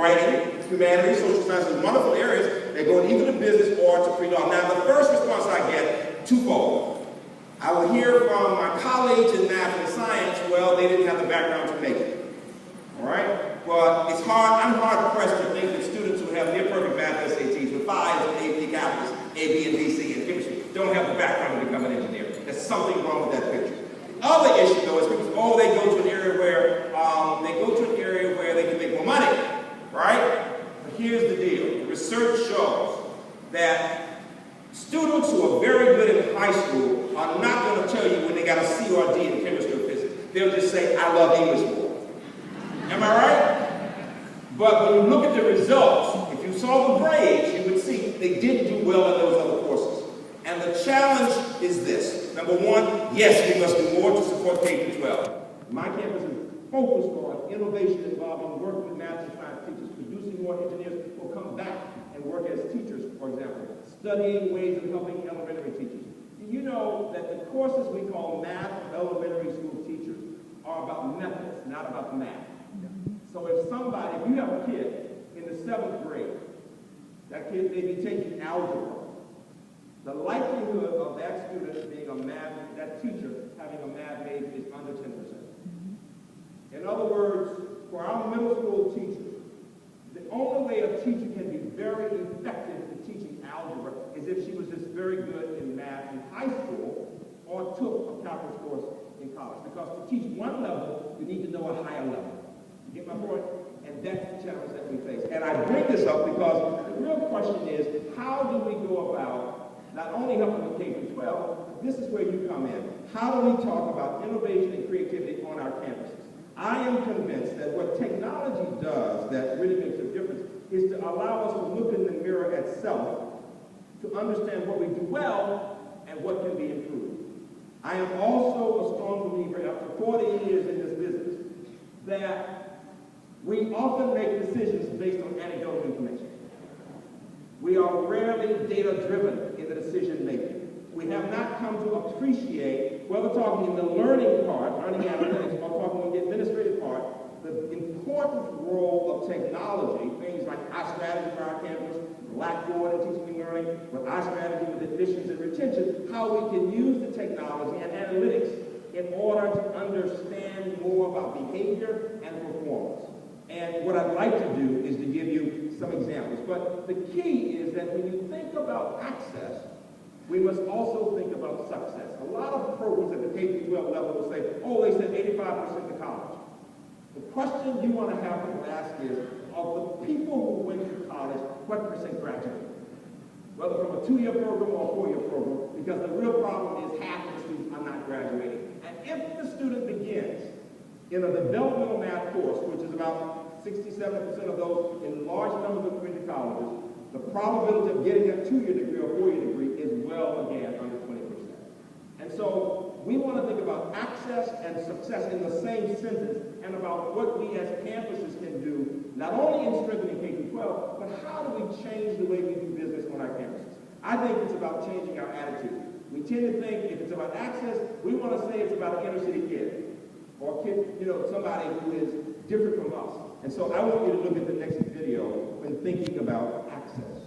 writing, humanities, social sciences, wonderful areas. They go either to business or to pre-law. Now, the first response I get, twofold. I will hear from my colleagues in math and science, well, they didn't have the background to make it. All right? But it's hard, I'm hard-pressed to think that students who have near-perfect math SATs with 5s and AP calculus, A, B, and D, C, and chemistry don't have the background to become an engineer. There's something wrong with that picture. The other issue, though, is because, oh, they go to an area where they can make more money, right? But here's the deal. The research shows that students who are very good in high school are not going to tell you when they got a C or a D in chemistry or physics. They'll just say, I love English more. Am I right? But when you look at the results, if you saw the grades, you would see they didn't do well in those other courses. And the challenge is this. Number one, yes, we must do more to support K-12. My campus is focused on innovation involving working with math and science teachers, producing more engineers who will come back and work as teachers, for example, studying ways of helping elementary teachers. Do you know that the courses we call math for elementary school teachers are about methods, not about math? So if you have a kid in the 7th grade, that kid may be taking algebra, the likelihood of that student being that teacher having a math major is under 10%. In other words, for our middle school teachers, the only way a teacher can be very effective in teaching algebra is if she was just very good in math in high school or took a calculus course in college. Because to teach one level, you need to know a higher level. You get my point? And that's the challenge that we face. And I bring this up because the real question is, how do we go about not only helping with K-12, but this is where you come in. How do we talk about innovation and creativity on our campuses? I am convinced that what technology does that really makes a difference is to allow us to look in the mirror at self, to understand what we do well and what can be improved. I am also a strong believer, after 40 years in this business, that we often make decisions based on anecdotal information. We are rarely data-driven in the decision-making. We have not come to appreciate, whether talking in the learning part, learning analytics, or talking in the administrative part, the important role of technology, things like our strategy for our campus, Blackboard and teaching and learning, with our strategy with admissions and retention, how we can use the technology and analytics in order to understand more about behavior and performance. And what I'd like to do is to give you some examples. But the key is that when you think about access, we must also think about success. A lot of programs at the K-12 level will say, oh, they said 85% to college. The question you want to have to ask is, of the people who went to college, what percent graduated? Whether from a 2-year program or a 4-year program, because the real problem is half of the students are not graduating. And if the student begins in a developmental math course, which is about 67% of those in large numbers of community colleges, the probability of getting a 2-year degree or 4-year degree is well again under 20%. And so we want to think about access and success in the same sentence and about what we as campuses can do, not only in strengthening K-12, but how do we change the way we do business on our campuses? I think it's about changing our attitude. We tend to think if it's about access, we want to say it's about an inner city kid or a kid, somebody who is different from us. And so I want you to look at the next video when thinking about access.